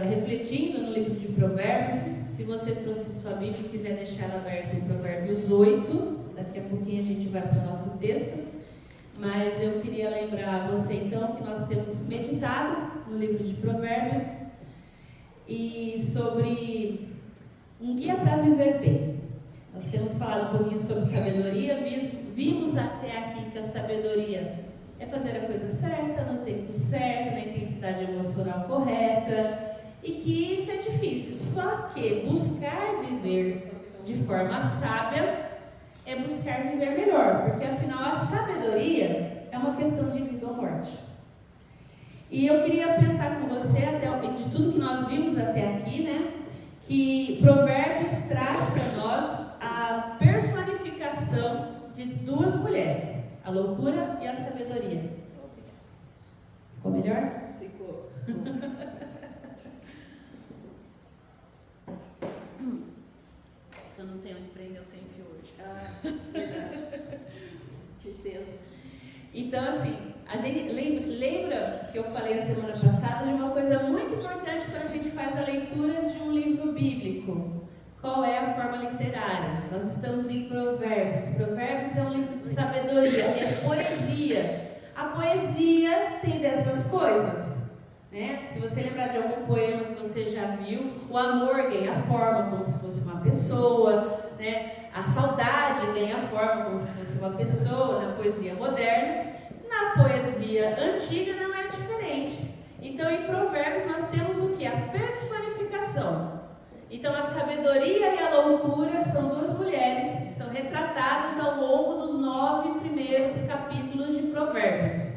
refletindo no livro de Provérbios. Se você trouxe sua Bíblia e quiser deixar ela aberta em Provérbios 8, daqui a pouquinho a gente vai para o nosso texto. Mas eu queria lembrar a você então que nós temos meditado no livro de Provérbios e sobre um guia para viver bem. Nós temos falado um pouquinho sobre sabedoria, vimos até aqui que a sabedoria é fazer a coisa certa, no tempo certo, na intensidade emocional correta, e que isso é difícil. Só que buscar viver de forma sábia é buscar viver melhor, porque afinal a sabedoria é uma questão de vida ou morte. E eu queria pensar com você, de tudo que nós vimos até aqui, né, que Provérbios traz para nós a personificação de duas mulheres, a loucura e a sabedoria. Ficou melhor? Ficou. Eu não tenho onde prender o sem fio hoje. Ah, verdade. Te entendo. Então, assim, a gente lembra que eu falei a semana passada de uma coisa muito importante quando a gente faz a leitura de um livro bíblico. Qual é a forma literária? Nós estamos em Provérbios. Provérbios é um livro de sabedoria, é poesia. A poesia tem dessas coisas, né? Se você lembrar de algum poema que você já viu, o amor ganha forma como se fosse uma pessoa, né? A saudade ganha forma como se fosse uma pessoa na poesia moderna. Na poesia antiga não é diferente. Então, em Provérbios nós temos o que? A personificação. Então, a sabedoria e a loucura são duas mulheres que são retratadas ao longo dos 9 primeiros capítulos de Provérbios.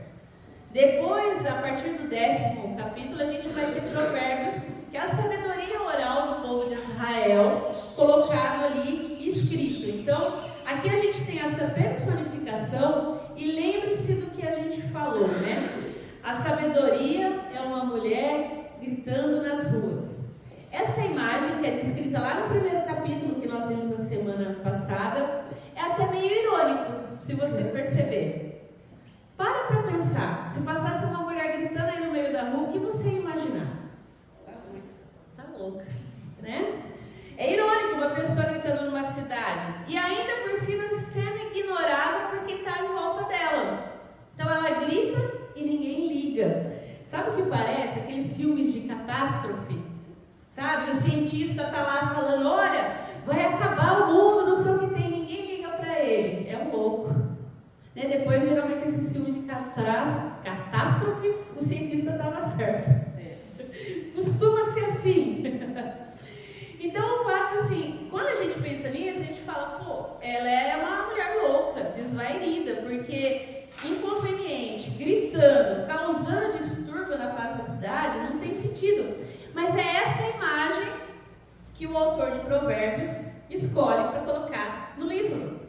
Depois, a partir do 10º capítulo, a gente vai ter Provérbios, que é a sabedoria oral do povo de Israel, colocado ali escrito. Então, aqui a gente tem essa personificação e lembre-se do que a gente falou, né? A sabedoria é uma mulher gritando nas ruas. Essa imagem que é descrita lá no primeiro capítulo que nós vimos na semana passada, é até meio irônico, se você perceber. Para pensar, se passasse uma mulher gritando aí no meio da rua, o que você ia imaginar? Tá louca, né? É irônico uma pessoa gritando numa cidade e ainda por cima sendo ignorada porque está em volta dela. Então ela grita e ninguém liga. Sabe o que parece? Aqueles filmes de catástrofe. Sabe, o cientista está lá falando, olha, vai acabar o mundo, não sei o que tem, ninguém liga para ele. É um louco. Né? Depois, geralmente, esse filme de catástrofe, o cientista estava certo. Costuma ser assim. Então, o fato, assim, quando a gente pensa nisso, a gente fala, pô, ela é uma mulher louca, desvairida, porque inconveniente, gritando, causando distúrbio na paz da cidade, não tem sentido. Mas é essa imagem que o autor de Provérbios escolhe para colocar no livro.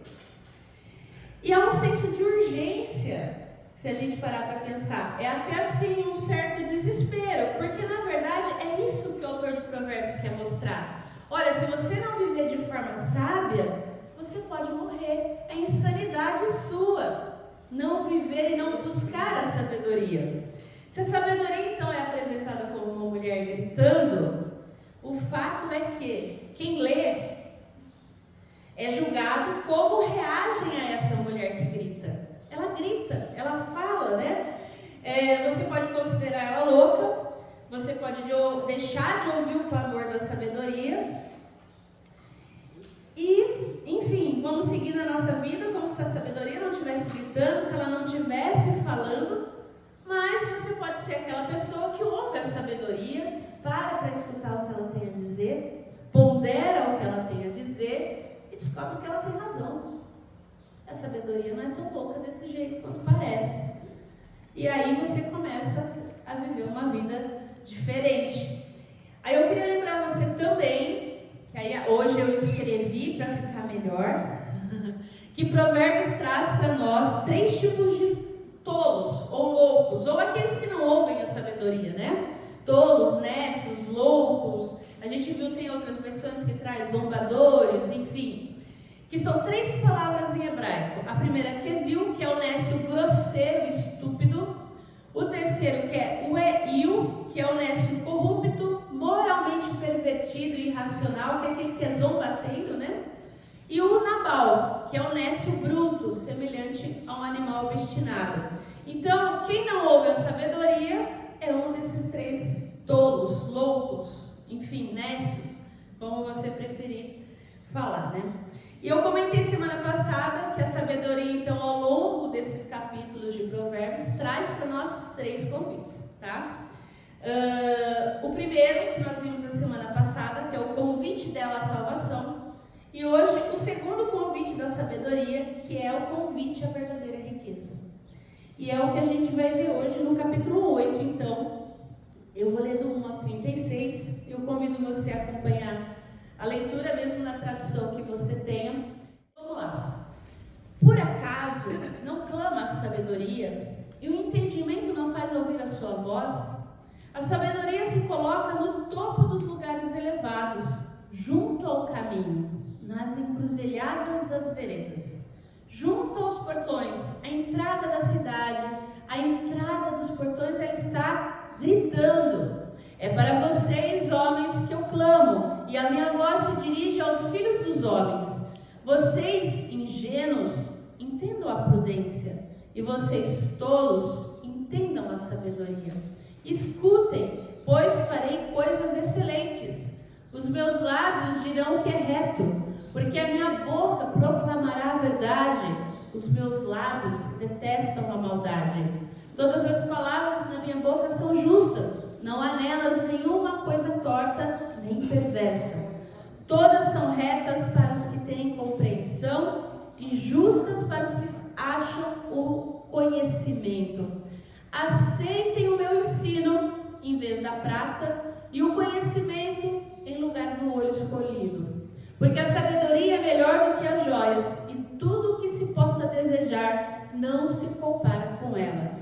E há um senso de urgência, se a gente parar para pensar. É até assim um certo desespero, porque na verdade é isso que o autor de Provérbios quer mostrar. Olha, se você não viver de forma sábia, você pode morrer. É insanidade sua não viver e não buscar a sabedoria. Se a sabedoria, então, é apresentada como uma mulher gritando, o fato é que quem lê é julgado como reagem a essa mulher que grita. Ela grita, ela fala, né? Você pode considerar ela louca, você pode deixar de ouvir o clamor da sabedoria e, enfim, vamos seguir na nossa vida como se a sabedoria não estivesse gritando, se ela não estivesse falando. Mas você pode ser aquela pessoa que ouve a sabedoria, para escutar o que ela tem a dizer, pondera o que ela tem a dizer e descobre que ela tem razão. A sabedoria não é tão louca desse jeito quanto parece. E aí você começa a viver uma vida diferente. Aí eu queria lembrar você também, que aí hoje eu escrevi para ficar melhor, que Provérbios traz para nós 3 tipos de tolos ou loucos, ou aqueles que não ouvem a sabedoria, né? Tolos, nécios, loucos. A gente viu, tem outras versões que traz zombadores, enfim. Que são 3 palavras em hebraico. A primeira é quesil, que é o nécio grosseiro, estúpido. O terceiro que é o eiu, que é o nécio corrupto. E o Nabal, que é o nécio bruto, semelhante a um animal obstinado. Então, quem não ouve a sabedoria é um desses três tolos, loucos, enfim, nécios, como você preferir falar, né? E eu comentei semana passada que a sabedoria, então, ao longo desses capítulos de Provérbios, traz para nós 3 convites, tá? O primeiro, que nós vimos na semana passada, que é o convite dela à salvação. E hoje, o segundo convite da sabedoria, que é o convite à verdadeira riqueza. E é o que a gente vai ver hoje no capítulo 8, então. Eu vou ler do 1 a 36. Eu convido você a acompanhar a leitura mesmo na tradução que você tenha. Vamos lá. Por acaso não clama a sabedoria e o entendimento não faz ouvir a sua voz? A sabedoria se coloca no topo dos lugares elevados, junto ao caminho, nas encruzilhadas das veredas, junto aos portões, a entrada da cidade, a entrada dos portões, ela está gritando. É para vocês, homens, que eu clamo, e a minha voz se dirige aos filhos dos homens. Vocês, ingênuos, entendam a prudência, e vocês, tolos, entendam a sabedoria. Escutem, pois farei coisas excelentes. Os meus lábios dirão o que é reto, porque a minha boca proclamará a verdade. Os meus lábios detestam a maldade. Todas as palavras da minha boca são justas, não há nelas nenhuma coisa torta nem perversa. Todas são retas para os que têm compreensão e justas para os que acham o conhecimento. Aceitem o meu ensino em vez da prata e o conhecimento em lugar do ouro escolhido. Porque a sabedoria é melhor do que as joias e tudo o que se possa desejar não se compara com ela.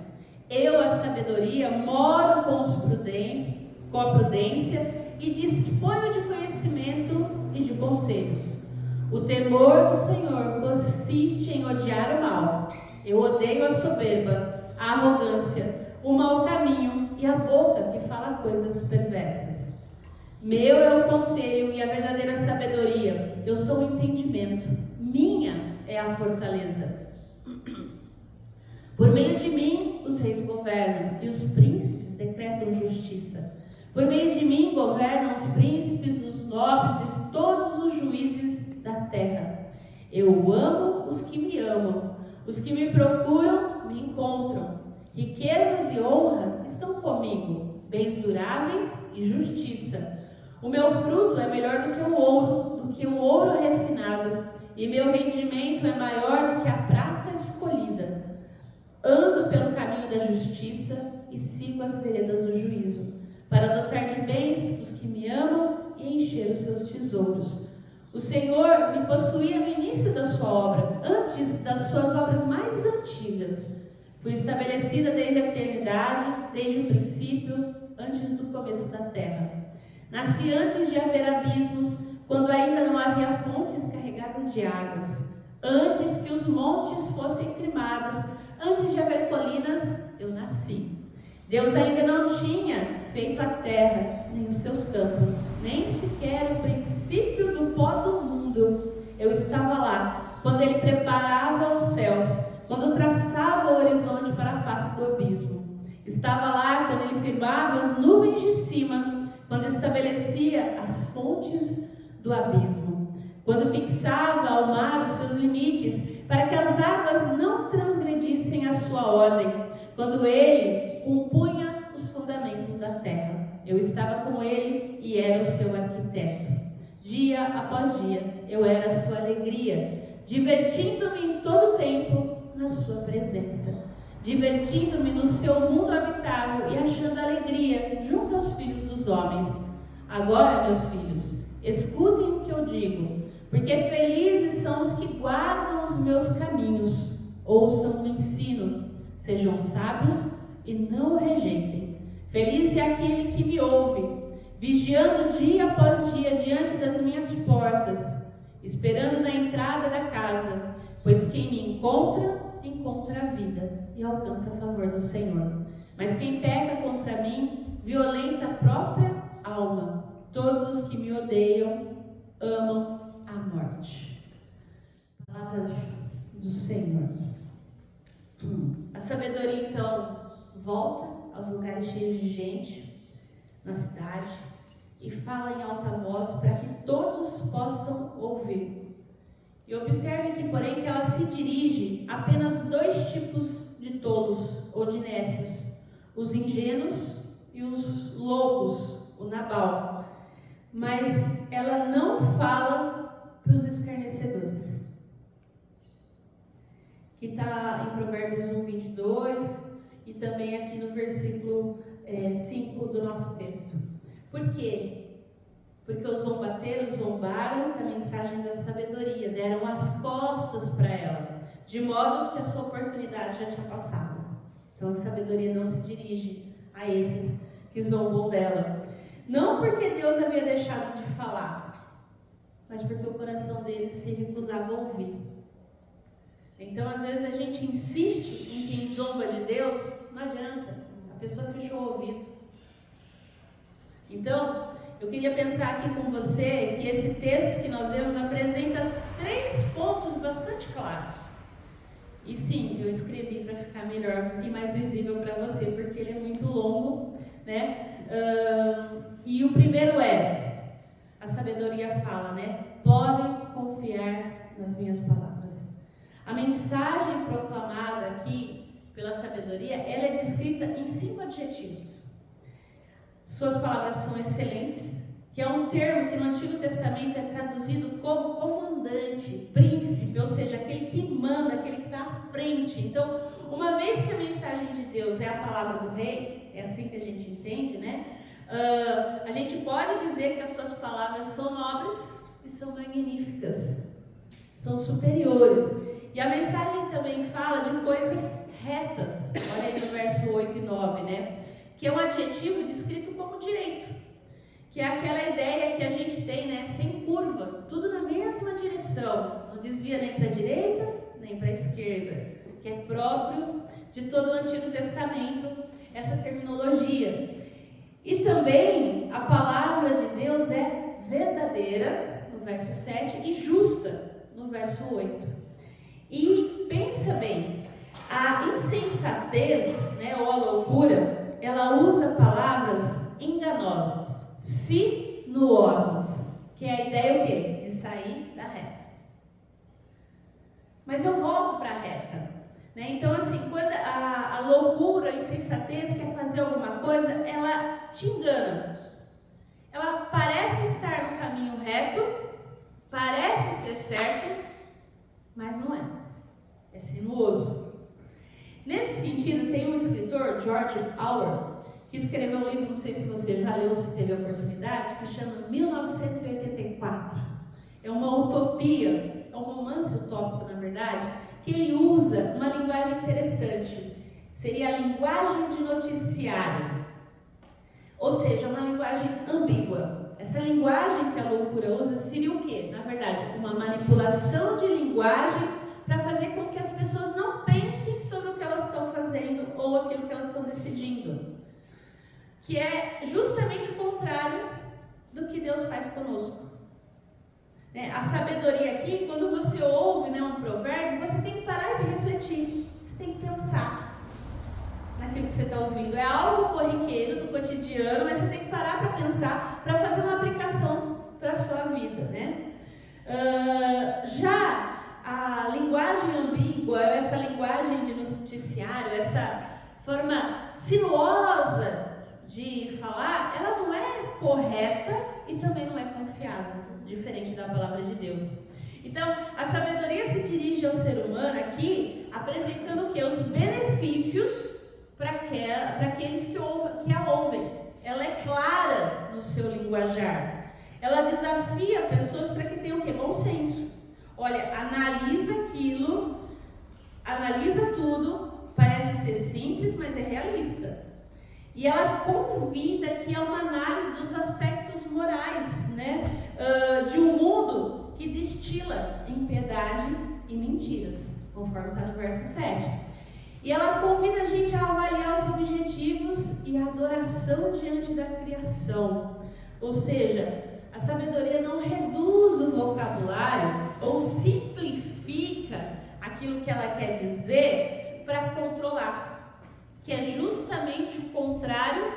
Eu, a sabedoria, moro com a prudência e disponho de conhecimento e de conselhos. O temor do Senhor consiste em odiar o mal. Eu odeio a soberba, a arrogância, o mau caminho e a boca que fala coisas perversas. Meu é o conselho e a verdadeira sabedoria. Eu sou o entendimento. Minha é a fortaleza. Por meio de mim, os reis governam e os príncipes decretam justiça. Por meio de mim, governam os príncipes, os nobres e todos os juízes da terra. Eu amo os que me amam. Os que me procuram, me encontram. Riquezas e honra estão comigo, bens duráveis e justiça. O meu fruto é melhor do que o ouro refinado, e meu rendimento é maior do que a prata escolhida. Ando pelo caminho da justiça e sigo as veredas do juízo, para dotar de bens os que me amam e encher os seus tesouros. O Senhor me possuía no início da sua obra, antes das suas obras mais antigas. Fui estabelecida desde a eternidade, desde o princípio, antes do começo da terra. Nasci antes de haver abismos, quando ainda não havia fontes carregadas de águas. Antes que os montes fossem firmados, antes de haver colinas, eu nasci. Deus ainda não tinha feito a terra, nem os seus campos, nem sequer o princípio do pó do mundo. Eu estava lá, quando Ele preparava os céus, quando traçava o horizonte para a face do abismo. Estava lá quando Ele firmava as nuvens de cima, quando estabelecia as fontes do abismo, quando fixava ao mar os seus limites, para que as águas não transgredissem a sua ordem, quando Ele compunha os fundamentos da terra. Eu estava com Ele e era o seu arquiteto. Dia após dia, eu era a sua alegria, divertindo-me em todo o tempo na sua presença, divertindo-me no seu mundo habitável e achando alegria junto aos filhos dos homens. Agora, meus filhos, escutem o que eu digo, porque felizes são os que guardam os meus caminhos, ouçam o ensino, sejam sábios e não o rejeitem. Feliz é aquele que me ouve, vigiando dia após dia diante das minhas portas, esperando na entrada da casa, pois quem me encontra a vida e alcança a favor do Senhor. Mas quem peca contra mim, violenta a própria alma. Todos os que me odeiam amam a morte. palavras do Senhor. A sabedoria, então, volta aos lugares cheios de gente, na cidade, e fala em alta voz para que todos possam ouvir. E observe que, porém, que ela se dirige a apenas dois tipos de tolos ou de nécios: os ingênuos e os loucos, o Nabal. Mas ela não fala para os escarnecedores, que está em Provérbios 1:22 e também aqui no versículo 5 do nosso texto. Por quê? Porque os zombateiros zombaram da mensagem da sabedoria, deram as costas para ela, de modo que a sua oportunidade já tinha passado. Então a sabedoria não se dirige a esses que zombam dela. Não porque Deus havia deixado de falar, mas porque o coração deles se recusava a ouvir. Então às vezes a gente insiste em quem zomba de Deus, não adianta, a pessoa fechou o ouvido. Então, eu queria pensar aqui com você que esse texto que nós vemos apresenta 3 pontos bastante claros. E sim, eu escrevi para ficar melhor e mais visível para você, porque ele é muito longo, né? E o primeiro a sabedoria fala, né? Podem confiar nas minhas palavras. A mensagem proclamada aqui pela sabedoria, ela é descrita em 5 adjetivos. Suas palavras são excelentes, que é um termo que no Antigo Testamento é traduzido como comandante, príncipe, ou seja, aquele que manda, aquele que está à frente. Então, uma vez que a mensagem de Deus é a palavra do rei, é assim que a gente entende, né? A gente pode dizer que as suas palavras são nobres e são magníficas, são superiores. E a mensagem também fala de coisas retas. Olha aí no verso 8 e 9, né? Que é um adjetivo descrito como direito, que é aquela ideia que a gente tem, né, sem curva, tudo na mesma direção, não desvia nem para a direita, nem para a esquerda, que é próprio de todo o Antigo Testamento, essa terminologia. E também a palavra de Deus é verdadeira, no verso 7, e justa, no verso 8. E pensa bem, a insensatez, né, ou a loucura, ela usa palavras enganosas, sinuosas, que é a ideia o quê? De sair da reta. Mas eu volto para a reta, né? Então assim, quando a loucura, a insensatez quer fazer alguma coisa, ela te engana. Ela parece estar no caminho reto, parece ser certo, mas não é. É sinuoso. Nesse sentido, tem um escritor, George Orwell, que escreveu um livro, não sei se você já leu, se teve a oportunidade, que chama 1984. É uma utopia, é um romance utópico, na verdade, que ele usa uma linguagem interessante. Seria a linguagem de noticiário. Ou seja, uma linguagem ambígua. Essa linguagem que a loucura usa seria o quê? Na verdade, uma manipulação de linguagem para fazer com que as pessoas não pensem sobre o que elas estão fazendo ou aquilo que elas estão decidindo, que é justamente o contrário do que Deus faz conosco, né? A sabedoria aqui, quando você ouve, né, um provérbio, você tem que parar e refletir, você tem que pensar naquilo que você está ouvindo. É algo corriqueiro do cotidiano, mas você tem que parar para pensar, para fazer uma aplicação para a sua vida, né? Já a linguagem ambígua, essa linguagem de noticiário, essa forma sinuosa de falar, ela não é correta e também não é confiável, diferente da palavra de Deus. Então, a sabedoria se dirige ao ser humano aqui, apresentando o quê? Os benefícios para aqueles que a ouvem. Ela é clara no seu linguajar. Ela desafia pessoas para que tenham o quê? Bom senso. Olha, analisa aquilo, analisa tudo, parece ser simples, mas é realista. E ela convida que a uma análise dos aspectos morais, né? De um mundo que destila impiedade e mentiras, conforme está no verso 7. E ela convida a gente a avaliar os objetivos e a adoração diante da criação. Ou seja, a sabedoria não reduz o vocabulário ou simplifica aquilo que ela quer dizer para controlar, que é justamente o contrário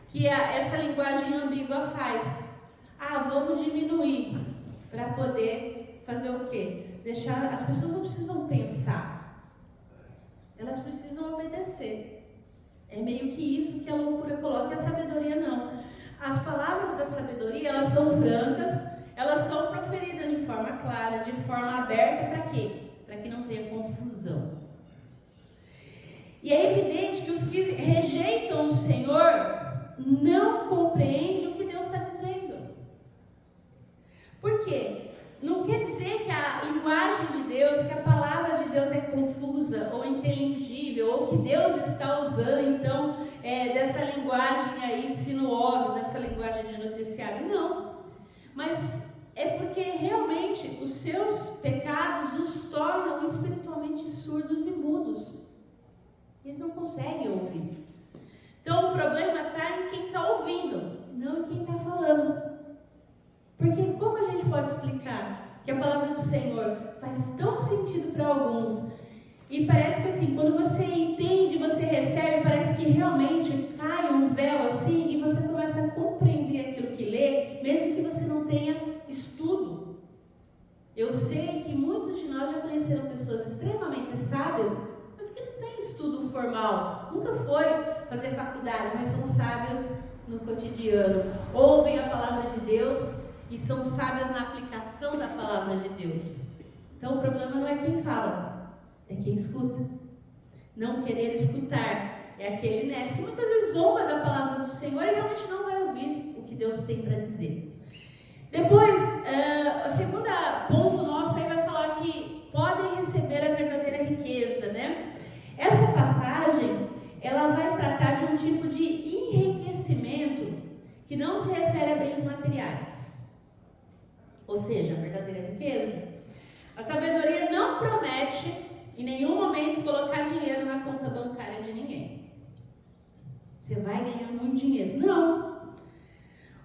que essa linguagem ambígua faz. Vamos diminuir para poder fazer o quê? As pessoas não precisam pensar, elas precisam obedecer. É meio que isso que a loucura coloca, a sabedoria não. As palavras da sabedoria, elas são francas, elas são proferidas de forma clara, de forma aberta, para quê? Para que não tenha confusão. E é evidente que os que rejeitam o Senhor não compreendem o que Deus está dizendo. Por quê? Não quer dizer que a linguagem de Deus, que a palavra de Deus é confusa ou inteligível, ou que Deus está usando, então, dessa linguagem aí sinuosa, dessa linguagem de noticiário. Não. Mas é porque realmente os seus pecados os tornam espiritualmente surdos e mudos. Eles não conseguem ouvir. Então o problema está em quem está ouvindo, não em quem está falando. Porque como a gente pode explicar que a palavra do Senhor faz tão sentido para alguns, e parece que assim, quando você entende, você recebe, parece que realmente cai um véu assim, e você começa a compreender aquilo que lê, mesmo que você não tenha estudo. Eu sei que muitos de nós já conheceram pessoas extremamente sábias, mas que não têm estudo formal, nunca foi fazer faculdade, mas são sábias no cotidiano, ouvem a palavra de Deus e são sábias na aplicação da palavra de Deus. Então o problema não é quem fala, é quem escuta. Não querer escutar é aquele que muitas vezes zomba da palavra do Senhor e realmente não vai ouvir o que Deus tem para dizer. Depois, o segundo ponto nosso aí vai falar que podem receber a verdadeira riqueza, né? Essa passagem, ela vai tratar de um tipo de enriquecimento que não se refere a bens materiais. Ou seja, a verdadeira riqueza. A sabedoria não promete em nenhum momento colocar dinheiro na conta bancária de ninguém. Você vai ganhar muito dinheiro. Não.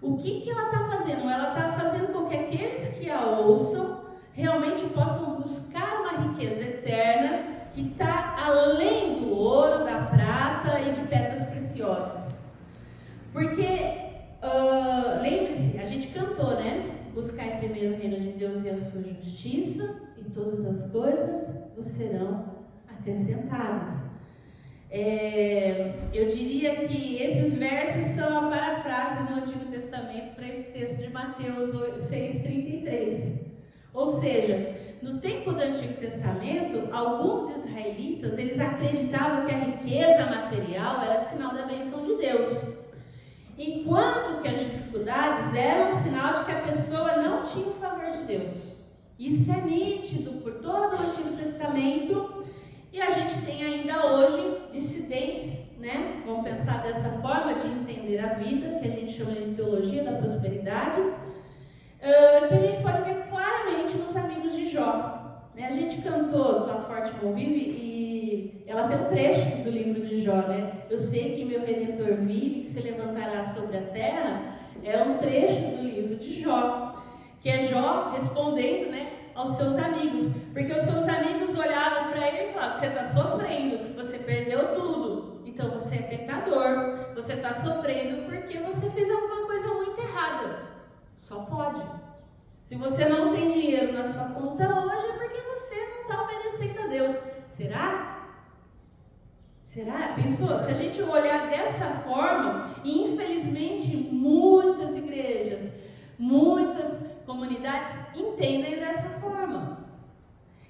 O que ela está fazendo? Ela está fazendo com que aqueles que a ouçam realmente possam buscar uma riqueza eterna que está além do ouro, da prata e de pedras preciosas. Porque, lembre-se, a gente cantou, né? Buscai primeiro o reino de Deus e a sua justiça, e todas as coisas vos serão acrescentadas. Eu diria que esses versos são a parafrase no Antigo Testamento para esse texto de Mateus 6,33. Ou seja, no tempo do Antigo Testamento, alguns israelitas, eles acreditavam que a riqueza material era sinal da bênção de Deus, enquanto que as dificuldades eram um sinal de que a pessoa não tinha o favor de Deus. Isso é nítido por todo o Antigo Testamento, e a gente tem ainda hoje dissidentes, né? Vamos pensar dessa forma de entender a vida, que a gente chama de teologia da prosperidade, que a gente pode ver claramente nos amigos de Jó. Né? A gente cantou Tua Forte Mão Vive, e ela tem um trecho do livro de Jó, né? Eu sei que meu Redentor vive, que se levantará sobre a terra. É um trecho do livro de Jó, que é Jó respondendo, né, aos seus amigos, porque os seus amigos olhavam para ele e falavam: você está sofrendo, você perdeu tudo, então você é pecador, você está sofrendo porque você fez alguma coisa muito errada. Só pode. Se você não tem dinheiro na sua conta hoje, é porque você não está obedecendo a Deus. Será? Será? Pensou? Se a gente olhar dessa forma, e infelizmente muitas igrejas, muitas comunidades entendem dessa forma.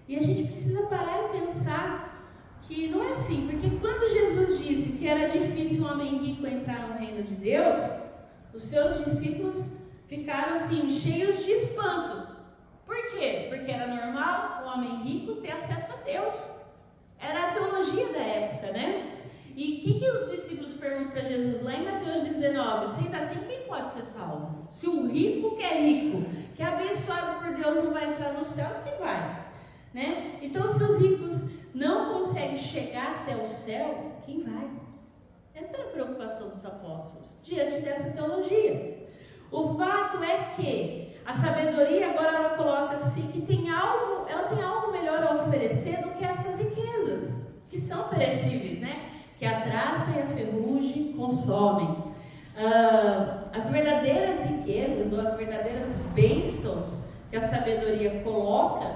E a gente precisa parar e pensar que não é assim, porque quando Jesus disse que era difícil um homem rico entrar no reino de Deus, os seus discípulos ficaram assim, cheios de espanto. Por quê? Porque era normal o homem rico ter acesso a Deus. Era a teologia da época, né? E o que os discípulos perguntam para Jesus lá em Mateus 19? Sendo assim, quem pode ser salvo? Se o rico que é rico, que é abençoado por Deus, não vai entrar nos céus, quem vai? Né? Então, se os ricos não conseguem chegar até o céu, quem vai? Essa era a preocupação dos apóstolos, diante dessa teologia. O fato é que A sabedoria agora ela coloca-se que ela tem algo melhor a oferecer do que essas riquezas, que são perecíveis, né? Que a traça e a ferrugem consomem. As verdadeiras riquezas ou as verdadeiras bênçãos que a sabedoria coloca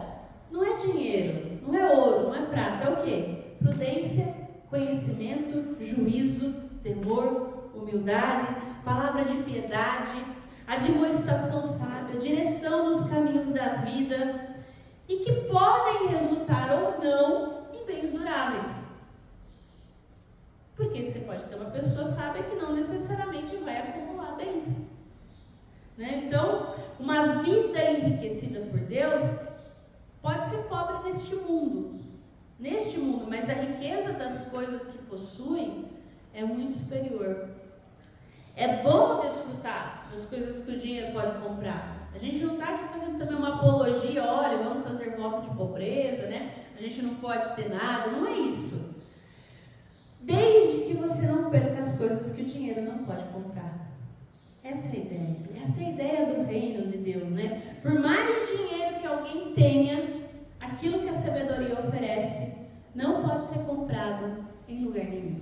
não é dinheiro, não é ouro, não é prata, é o quê? Prudência, conhecimento, juízo, temor, humildade, palavra de piedade, admoestação sábia, direção nos caminhos da vida e que podem resultar ou não em bens duráveis. Porque você pode ter uma pessoa sábia que não necessariamente vai acumular bens, né? Então, uma vida enriquecida por Deus pode ser pobre neste mundo, mas a riqueza das coisas que possui é muito superior. É bom desfrutar das coisas que o dinheiro pode comprar. A gente não está aqui fazendo também uma apologia, olha, vamos fazer voto de pobreza, né? A gente não pode ter nada, não é isso. Desde que você não perca as coisas que o dinheiro não pode comprar. Essa é a ideia do reino de Deus, né? Por mais dinheiro que alguém tenha, aquilo que a sabedoria oferece não pode ser comprado em lugar nenhum.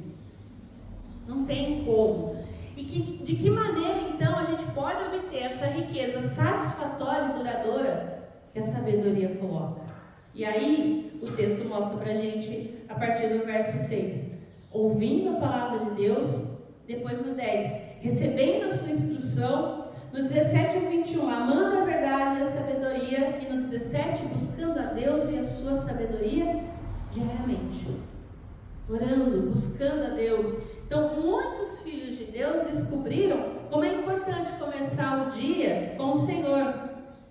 Não tem como. E de que maneira então a gente pode obter essa riqueza satisfatória e duradoura que a sabedoria coloca? E aí o texto mostra pra gente a partir do verso 6. Ouvindo a palavra de Deus, depois no 10, recebendo a sua instrução, no 17 e 21, amando a verdade e a sabedoria, e no 17, buscando a Deus e a sua sabedoria diariamente, orando, buscando a Deus. Então, muitos filhos de Deus descobriram como é importante começar o dia com o Senhor,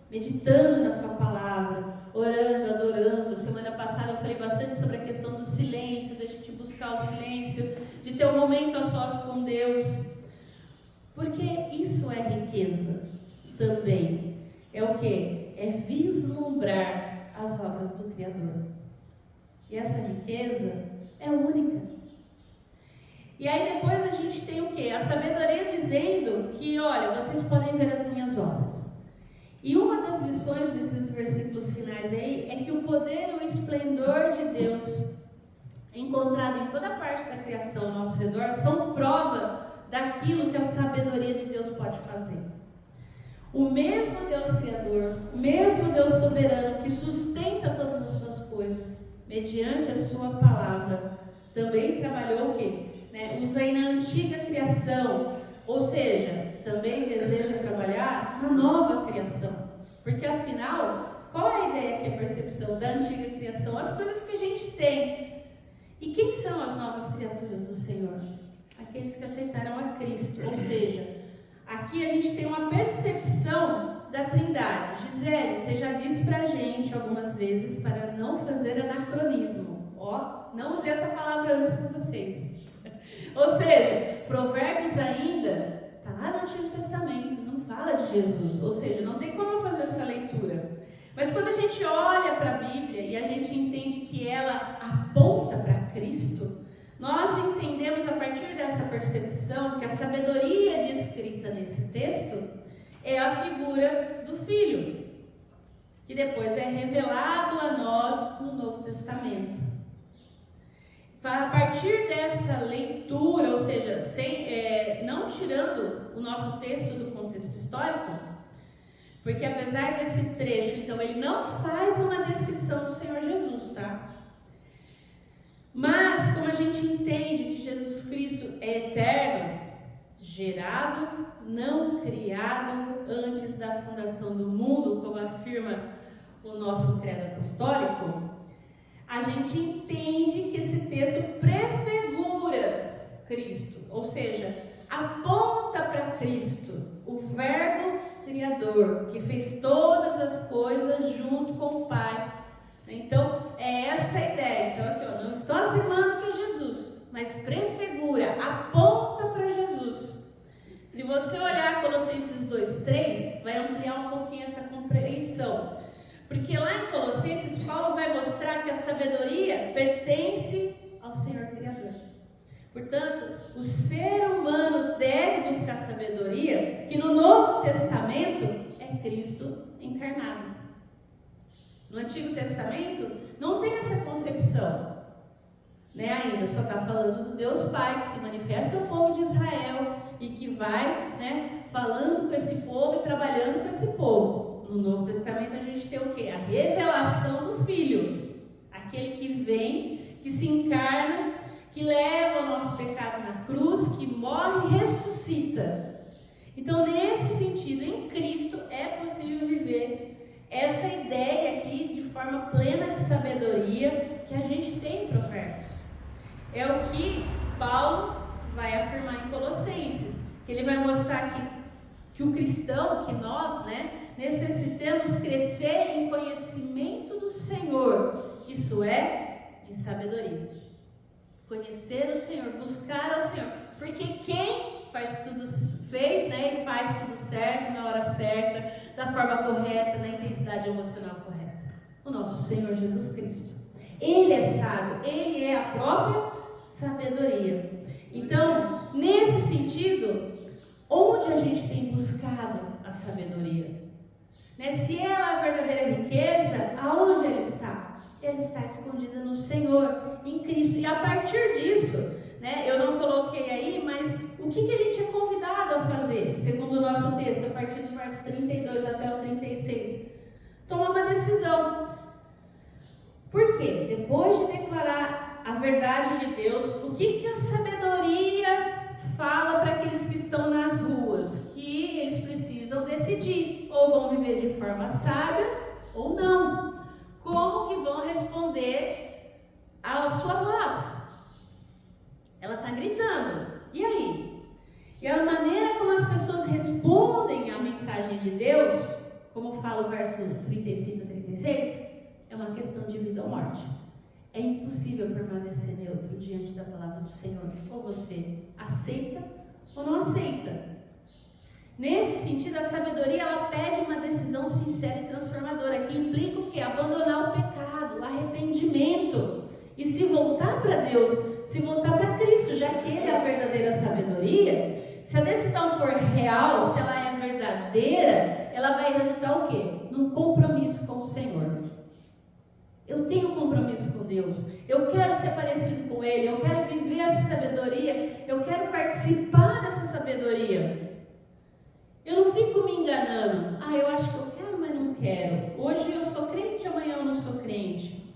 meditando na sua palavra, orando, adorando. Semana passada eu falei bastante sobre a questão do silêncio, da gente buscar o silêncio, de ter um momento a sós com Deus, porque isso é riqueza também. É o quê? É vislumbrar as obras do Criador. E essa riqueza é única. E aí depois a gente tem o quê? A sabedoria dizendo que, olha, vocês podem ver as minhas obras. E uma das lições desses versículos finais aí é que o poder e o esplendor de Deus, encontrado em toda parte da criação ao nosso redor, são prova daquilo que a sabedoria de Deus pode fazer. O mesmo Deus Criador, o mesmo Deus soberano que sustenta todas as suas coisas, mediante a sua palavra, também trabalhou o quê? Usa aí na antiga criação, ou seja, também deseja trabalhar na nova criação. Porque afinal, qual é a ideia que é a percepção da antiga criação? As coisas que a gente tem. E quem são as novas criaturas do Senhor? Aqueles que aceitaram a Cristo. Ou seja, aqui a gente tem uma percepção da Trindade. Gisele, você já disse pra gente algumas vezes para não fazer anacronismo. Não usei essa palavra antes com vocês. Ou seja, Provérbios ainda está lá no Antigo Testamento, não fala de Jesus. Ou seja, não tem como eu fazer essa leitura. Mas quando a gente olha para a Bíblia e a gente entende que ela aponta para Cristo, nós entendemos a partir dessa percepção que a sabedoria descrita nesse texto é a figura do Filho, que depois é revelado a nós no Novo Testamento. A partir dessa leitura, ou seja, não tirando o nosso texto do contexto histórico, porque apesar desse trecho, então, ele não faz uma descrição do Senhor Jesus, tá? Mas, como a gente entende que Jesus Cristo é eterno, gerado, não criado antes da fundação do mundo, como afirma o nosso credo apostólico, a gente entende que esse texto prefigura Cristo, ou seja, aponta para Cristo, o Verbo Criador, que fez todas as coisas junto com o Pai. Então, é essa a ideia. Então, aqui, eu não estou afirmando que é Jesus, mas prefigura, aponta para Jesus. Se você olhar Colossenses 2:3, vai ampliar um pouquinho essa compreensão. Porque lá em Colossenses, Paulo vai mostrar que a sabedoria pertence ao Senhor Criador. Portanto, o ser humano deve buscar sabedoria, que no Novo Testamento é Cristo Cristo encarnado. No Antigo Testamento não tem essa concepção, né? Ainda só está falando do Deus Pai que se manifesta ao povo de Israel e que vai, né, falando com esse povo e trabalhando com esse povo. No Novo Testamento a gente tem o quê? A revelação do Filho, aquele que vem, que se encarna, que leva o nosso pecado na cruz, que morre e ressuscita. Então, nesse sentido, em Cristo é possível viver essa ideia aqui de forma plena de sabedoria que a gente tem em Provérbios. É o que Paulo vai afirmar em Colossenses, que ele vai mostrar que o cristão, que nós, né, necessitamos crescer em conhecimento do Senhor, isso é, em sabedoria. Conhecer o Senhor, buscar ao Senhor, porque quem fez, né, e faz tudo certo, na hora certa, da forma correta, na intensidade emocional correta? O nosso Senhor Jesus Cristo. Ele é sábio, Ele é a própria sabedoria. Então, nesse sentido, onde a gente tem buscado a sabedoria? Né? Se ela é a verdadeira riqueza, aonde ela está? Ela está escondida no Senhor, em Cristo. E a partir disso, né, eu não coloquei aí, mas o que a gente é convidado a fazer, segundo o nosso texto, a partir do verso 32 até o 36? Tomar uma decisão. Por quê? Depois de declarar a verdade de Deus, o que a sabedoria fala para aqueles que estão nas ruas? Que eles precisam decidir, ou vão viver de forma sábia, ou não. Como que vão responder à sua voz? Ela está gritando. E aí? E a maneira como as pessoas respondem à mensagem de Deus, como fala o verso 35 a 36, é uma questão de vida ou morte. É impossível permanecer neutro diante da palavra do Senhor. Ou você aceita ou não aceita. Nesse sentido, a sabedoria ela pede uma decisão sincera e transformadora, que implica o quê? Abandonar o pecado, o arrependimento e se voltar para Deus, se voltar para Cristo, já que Ele é a verdadeira sabedoria. Se a decisão for real, se ela é verdadeira, ela vai resultar o quê? Num compromisso com o Senhor. Eu tenho um compromisso com Deus, eu quero ser parecido com Ele, eu quero viver essa sabedoria, eu quero participar dessa sabedoria. Eu não fico me enganando. Eu acho que eu quero, mas não quero. Hoje eu sou crente, amanhã eu não sou crente.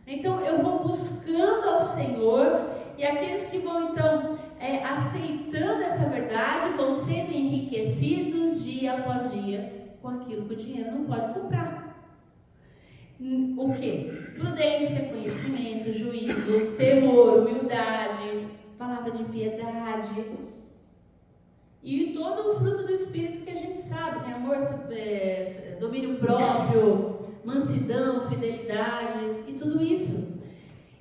Então eu vou buscando ao Senhor, e aqueles que vão então aceitando essa verdade, vão sendo enriquecidos dia após dia com aquilo que o dinheiro não pode comprar. O que? Prudência, conhecimento, juízo, temor, humildade, palavra de piedade e todo o fruto do Espírito que a gente sabe, né? Amor, domínio próprio, mansidão, fidelidade e tudo isso.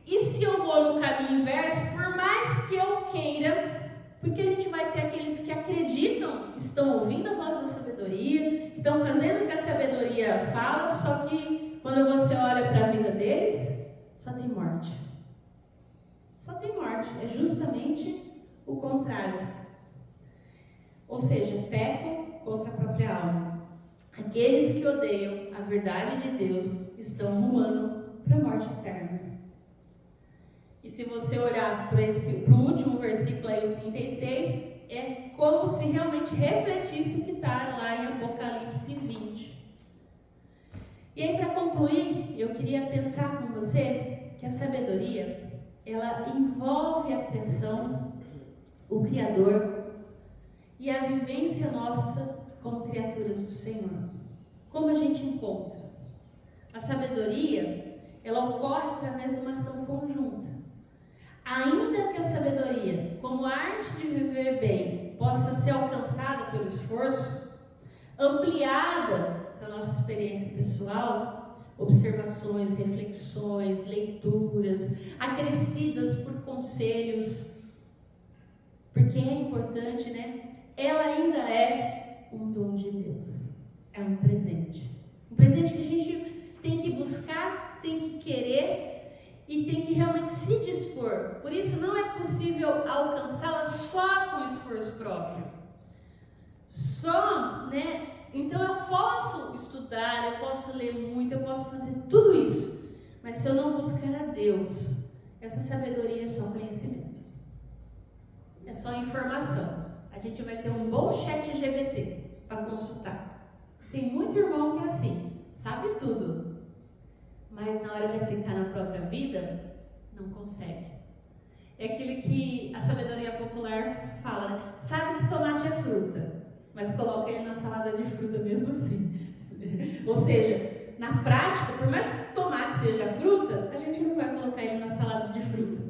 E se eu vou no caminho inverso, por mais que eu queira, porque a gente vai ter aqueles que acreditam que estão ouvindo a voz da sabedoria, que estão fazendo o que a sabedoria fala, só que quando você olha para a vida deles, só tem morte. Só tem morte. É justamente o contrário. Ou seja, pecam contra a própria alma. Aqueles que odeiam a verdade de Deus estão rumando para a morte eterna. E se você olhar para o último versículo aí, o 36, é como se realmente refletisse o que está lá em Apocalipse 20. E aí, para concluir, eu queria pensar com você que a sabedoria, ela envolve a criação, o Criador e a vivência nossa como criaturas do Senhor. Como a gente encontra? A sabedoria, ela ocorre através de uma ação conjunta. Ainda que a sabedoria, como arte de viver bem, possa ser alcançada pelo esforço, ampliada pela nossa experiência pessoal, observações, reflexões, leituras, acrescidas por conselhos, porque é importante, né? Ela ainda é um dom de Deus, é um presente que a gente tem que buscar, tem que querer e tem que realmente se dispor. Por isso não é possível alcançá-la só com esforço próprio, só, né, Então eu posso estudar, eu posso ler muito, eu posso fazer tudo isso, mas se eu não buscar a Deus, essa sabedoria é só conhecimento, é só informação. A gente vai ter um bom chat GPT para consultar. Tem muito irmão que é assim, sabe tudo, mas na hora de aplicar na própria vida, não consegue. É aquilo que a sabedoria popular fala, né? Sabe que tomate é fruta, mas coloca ele na salada de fruta mesmo assim. Ou seja, na prática, por mais que tomate seja fruta, a gente não vai colocar ele na salada de fruta,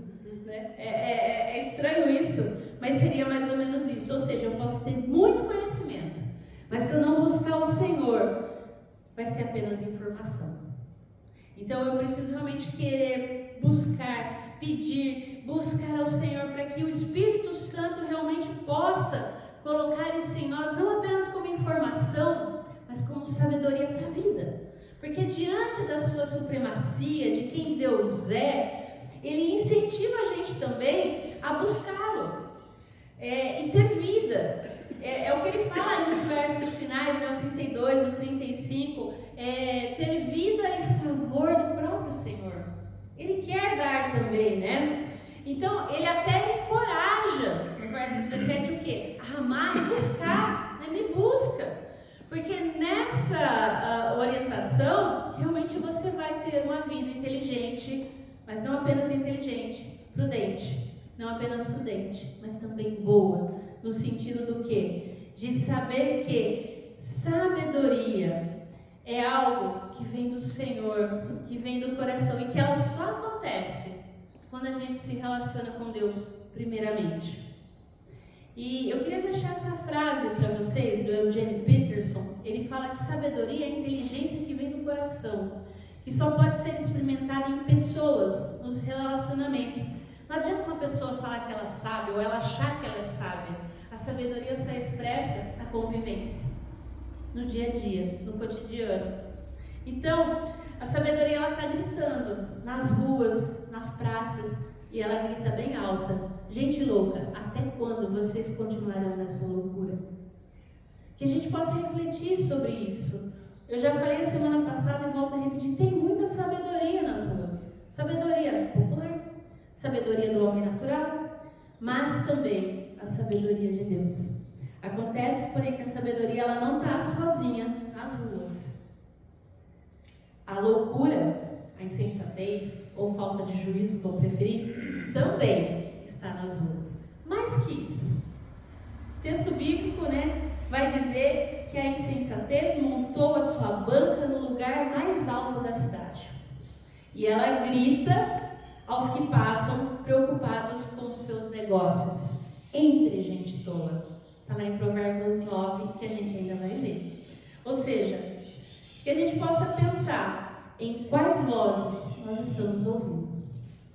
né? É estranho isso, mas seria mais ou menos isso. Ou seja, eu posso ter muito conhecimento, mas se eu não buscar o Senhor, vai ser apenas informação. Então eu preciso realmente querer buscar, pedir, buscar ao Senhor para que o Espírito Santo realmente possa colocar isso em nós, não apenas como informação, mas como sabedoria para a vida. Porque diante da sua supremacia, de quem Deus é, Ele incentiva a gente também a buscá-lo e ter vida. É o que Ele fala nos versos finais, né, o 32 e o 35, ter vida em favor do próprio Senhor. Ele quer dar também, né? Então, Ele até encoraja, no verso 17, o quê? A amar e buscar, né? Me busca. Porque nessa orientação, realmente você vai ter uma vida inteligente, mas não apenas inteligente, prudente. Não apenas prudente, mas também boa. No sentido do quê? De saber que sabedoria é algo que vem do Senhor, que vem do coração e que ela só acontece quando a gente se relaciona com Deus primeiramente. E eu queria deixar essa frase para vocês, do Eugene Peterson. Ele fala que sabedoria é a inteligência que vem do coração, que só pode ser experimentada em pessoas, nos relacionamentos. Não adianta uma pessoa falar que ela sabe ou ela achar que ela é sábia. A sabedoria só expressa na convivência, no dia a dia, no cotidiano. Então, a sabedoria ela está gritando nas ruas, nas praças, e ela grita bem alta: gente louca, até quando vocês continuarão nessa loucura? Que a gente possa refletir sobre isso. Eu já falei a semana passada e volto a repetir: tem muita sabedoria nas ruas. Sabedoria popular, sabedoria do homem natural, mas também a sabedoria de Deus. Acontece, porém, que a sabedoria ela não está sozinha nas ruas. A loucura, a insensatez ou falta de juízo, como preferir, também está nas ruas. Mais que isso, o texto bíblico, vai dizer que a insensatez montou a sua banca no lugar mais alto da cidade. E ela grita aos que passam preocupados com os seus negócios, entre gente tola. Está lá em Provérbios 9, que a gente ainda vai ver. Ou seja, que a gente possa pensar em quais vozes nós estamos ouvindo.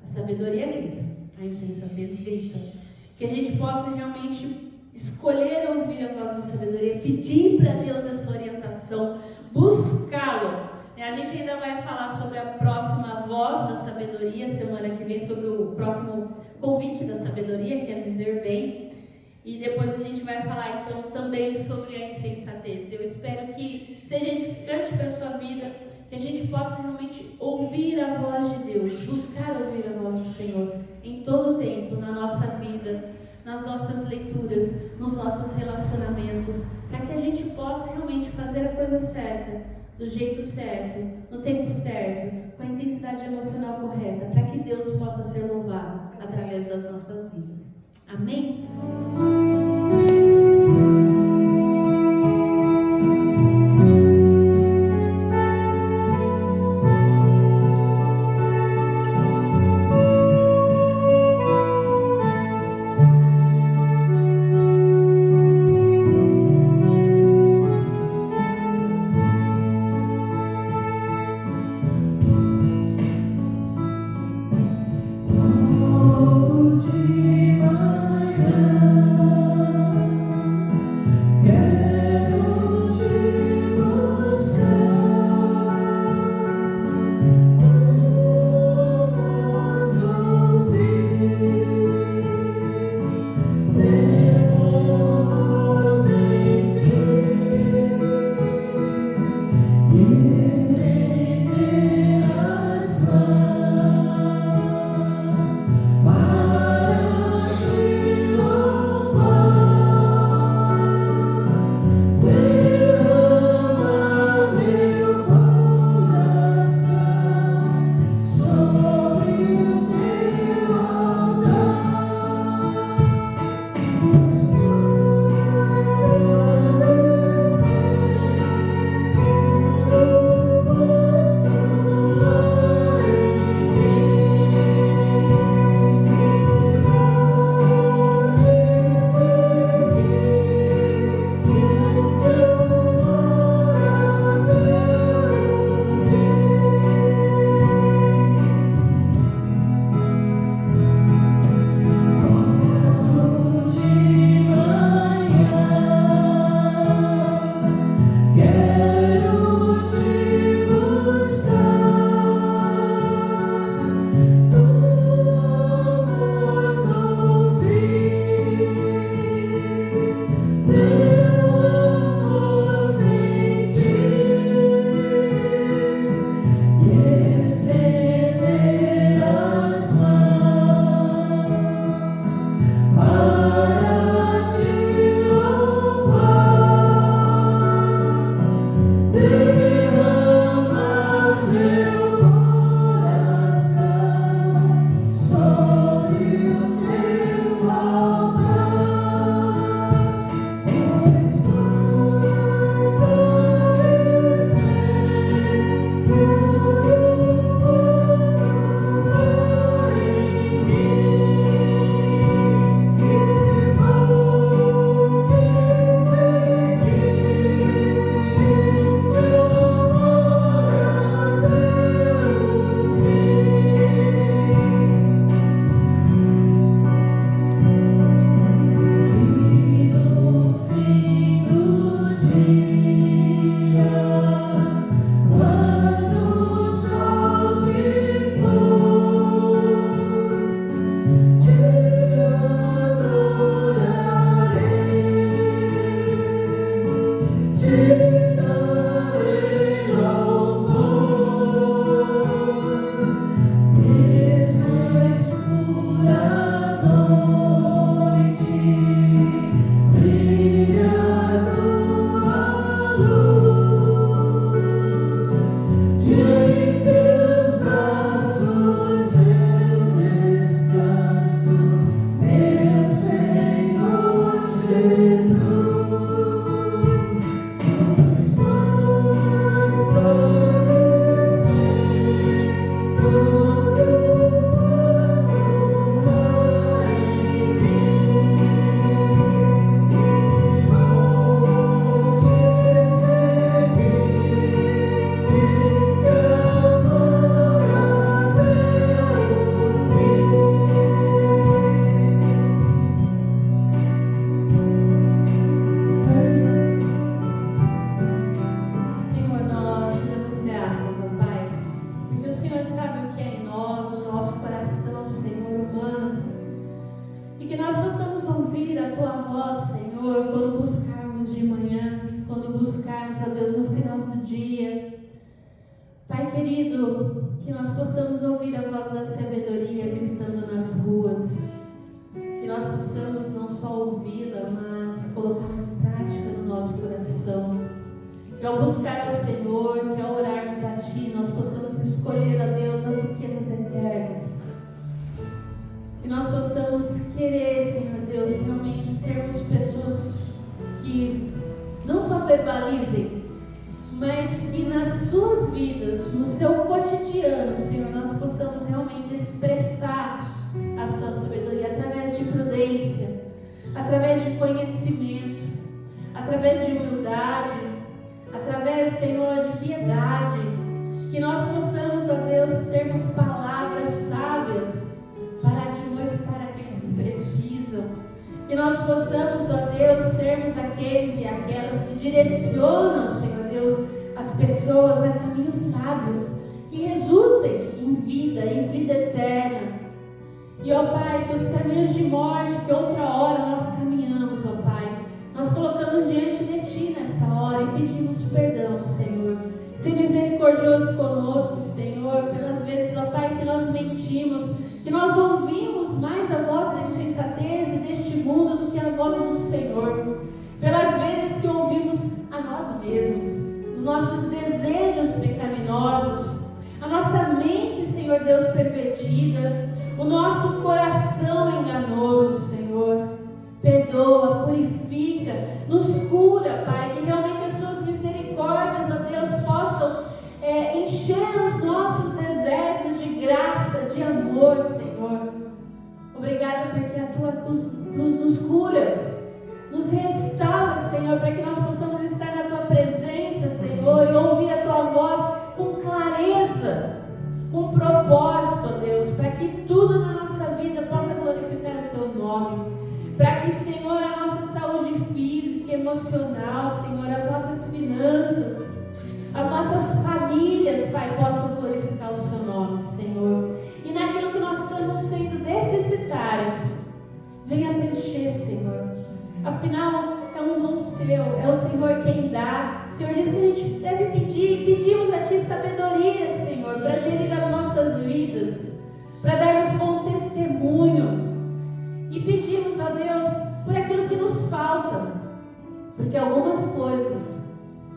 A sabedoria grita, a insensatez grita. Que a gente possa realmente escolher ouvir a voz da sabedoria, pedir para Deus essa orientação, buscá-lo. A gente ainda vai falar sobre a próxima voz da sabedoria, semana que vem, sobre o próximo convite da sabedoria, que é viver bem. E depois a gente vai falar então também sobre a insensatez. Eu espero que seja edificante para a sua vida, que a gente possa realmente ouvir a voz de Deus, buscar ouvir a voz do Senhor em todo o tempo, na nossa vida, nas nossas leituras, nos nossos relacionamentos, para que a gente possa realmente fazer a coisa certa, do jeito certo, no tempo certo, com a intensidade emocional correta, para que Deus possa ser louvado através das nossas vidas. Amém? De manhã tua voz, Senhor, quando buscarmos de manhã, quando buscarmos, ó Deus, no final do dia. Pai querido, que nós possamos ouvir a voz da sabedoria gritando nas ruas, que nós possamos não só ouvi-la, mas colocar em prática no nosso coração. Que ao buscar ao Senhor, que ao orarmos a Ti, nós possamos escolher, a Deus, as riquezas eternas. Que nós possamos querer, Senhor Deus, realmente sermos pessoas que não só verbalizem, mas que nas suas vidas, no seu cotidiano, Senhor, nós possamos realmente expressar a sua sabedoria através de prudência, através de conhecimento, através de humildade, através, Senhor, de piedade. Que nós possamos, ó Deus, termos palavras sábias para admoestar aqueles que precisam. Que nós possamos, ó Deus, sermos aqueles e aquelas que direcionam, Senhor Deus, as pessoas a caminhos sábios, que resultem em vida eterna. E, ó Pai, que os caminhos de morte que outra hora nós caminhamos, ó Pai, nós colocamos diante de Ti nessa hora e pedimos perdão, Senhor. Ser misericordioso conosco, Senhor, pelas vezes, ó Pai, que nós mentimos, que nós ouvimos mais a voz da insensatez e deste mundo do que a voz do Senhor. Pelas vezes que ouvimos a nós mesmos, os nossos desejos pecaminosos, a nossa mente, Senhor Deus, pervertida, o nosso coração enganoso, Senhor. Perdoa, purifica, nos cura, Pai, que realmente as Suas misericórdias, ó Deus, possam encher os nossos desertos de graça, de amor, Senhor. Obrigada porque a Tua cruz nos cura, nos restaura, Senhor, para que nós possamos estar na Tua presença, Senhor, e ouvir a Tua voz com clareza, com propósito, ó Deus, para que tudo na nossa vida possa glorificar o Teu nome. Para que, Senhor, a nossa saúde física e emocional, Senhor, as nossas finanças, as nossas famílias, Pai, possam glorificar o Seu nome, Senhor. E naquilo que nós estamos sendo deficitários, venha preencher, Senhor. Afinal, é um dom Seu, é o Senhor quem dá. O Senhor diz que a gente deve pedir, e pedimos a Ti sabedoria, Senhor, para gerir as nossas vidas, para darmos bom testemunho. E pedimos a Deus por aquilo que nos falta, porque algumas coisas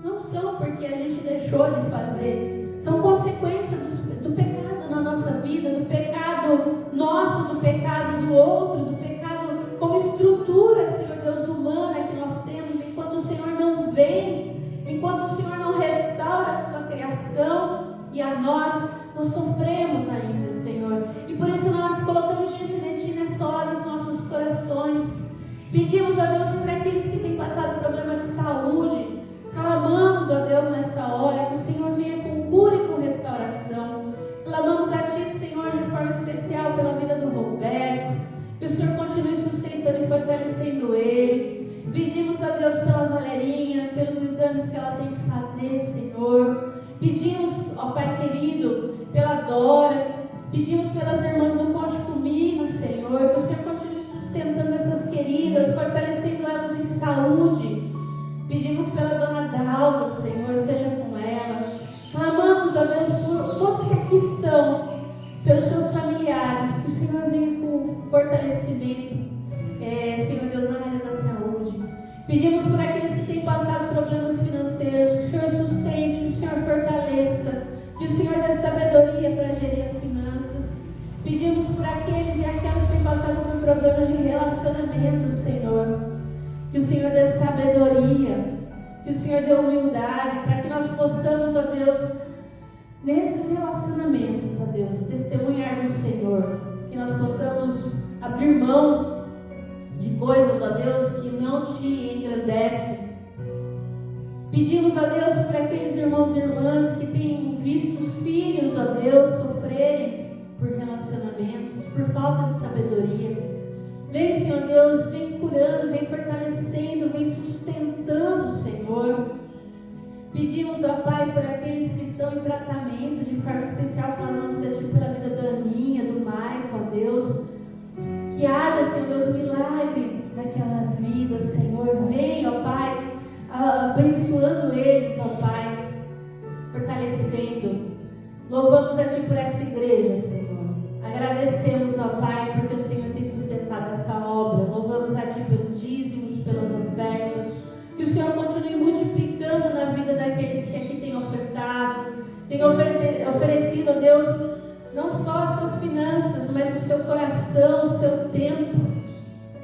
não são porque a gente deixou de fazer, são consequência do pecado na nossa vida, do pecado nosso, do pecado do outro, do pecado como estrutura, Senhor Deus, humana que nós temos, enquanto o Senhor não vem, enquanto o Senhor não restaura a Sua criação, e a nós sofremos ainda, Senhor. E por isso nós colocamos diante de Ti nessa hora os nossos corações. Pedimos a Deus por aqueles que têm passado problema de saúde. Clamamos a Deus nessa hora que o Senhor venha com cura e com restauração. Clamamos a Ti, Senhor, de forma especial pela vida do Roberto. Que o Senhor continue sustentando e fortalecendo ele. Pedimos a Deus pela Valerinha, pelos exames que ela tem que fazer, Senhor. Pedimos, ó Pai querido, pela Dora, pedimos pelas irmãs do Conte Comigo, Senhor, que o Senhor continue sustentando essas queridas, fortalecendo elas em saúde. Pedimos pela Dona Dalva, Senhor, seja com ela. Clamamos, ó Deus, por todos que aqui estão, pelos seus familiares, que o Senhor venha com fortalecimento, Senhor Deus, na área da saúde. Pedimos por aqueles que têm passado problemas financeiros, que o Senhor sustente, que o Senhor fortaleça, que o Senhor dê sabedoria para gerir as finanças. Pedimos por aqueles e aquelas que têm passado por problemas de relacionamento, Senhor, que o Senhor dê sabedoria, que o Senhor dê humildade, para que nós possamos, ó Deus, nesses relacionamentos, ó Deus, testemunhar do Senhor, que nós possamos abrir mão de coisas, ó Deus, que não Te engrandecem. Pedimos, ó Deus, por aqueles irmãos e irmãs que têm visto os filhos, ó Deus, sofrerem por relacionamentos, por falta de sabedoria. Vem, Senhor Deus, vem curando, vem fortalecendo, vem sustentando, Senhor. Pedimos, ó Pai, por aqueles que estão em tratamento, de forma especial, clamamos a Ti pela vida da Aninha, do Maicon, ó Deus. Que haja, Senhor Deus, milagre daquelas Louvamos a Ti por essa igreja, Senhor. Agradecemos ao Pai porque o Senhor tem sustentado essa obra. Louvamos a Ti pelos dízimos, pelas ofertas. Que o Senhor continue multiplicando na vida daqueles que aqui têm ofertado, têm oferecido a Deus não só as suas finanças, mas o seu coração, o seu tempo.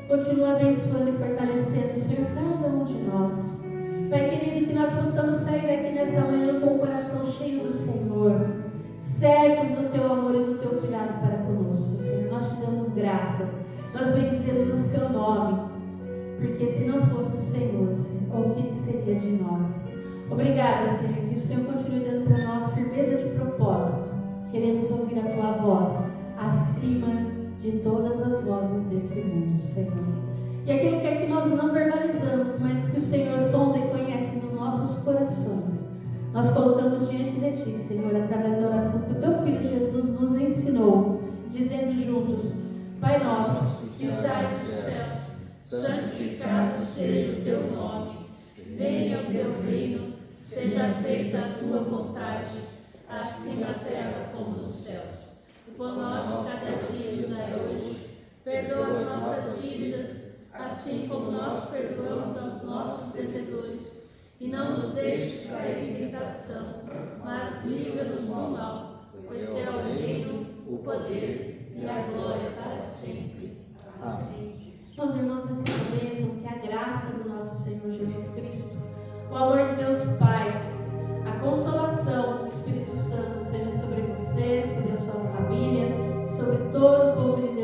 Continua abençoando e fortalecendo, Senhor, cada um de nós. Pai querido, que nós possamos sair daqui nessa manhã com o coração cheio do Senhor, certos do Teu amor e do Teu cuidado para conosco, Senhor. Nós Te damos graças, nós bendizemos o Seu nome, porque se não fosse o Senhor, o que seria de nós? Obrigada, Senhor, que o Senhor continue dando para nós firmeza de propósito. Queremos ouvir a Tua voz acima de todas as vozes desse mundo, Senhor. E aquilo que aqui nós não verbalizamos, mas que o Senhor sonda e conhece dos nossos corações, nós colocamos diante de Ti, Senhor, através da oração que o Teu Filho Jesus nos ensinou, dizendo juntos: Pai nosso, que estais nos céus, santificado seja o Teu nome, venha o Teu reino, seja feita a Tua vontade, assim na terra como nos céus. O pão nosso de cada dia nos dai hoje, perdoa as nossas dívidas, assim como nós perdoamos aos nossos devedores, e não nos deixes cair em tentação, mas livra-nos do mal, pois Teu é o reino, o poder e a glória para sempre. Amém. Meus irmãos, assim bênção, que a graça do nosso Senhor Jesus Cristo, o amor de Deus Pai, a consolação do Espírito Santo seja sobre você, sobre a sua família, sobre todo o povo de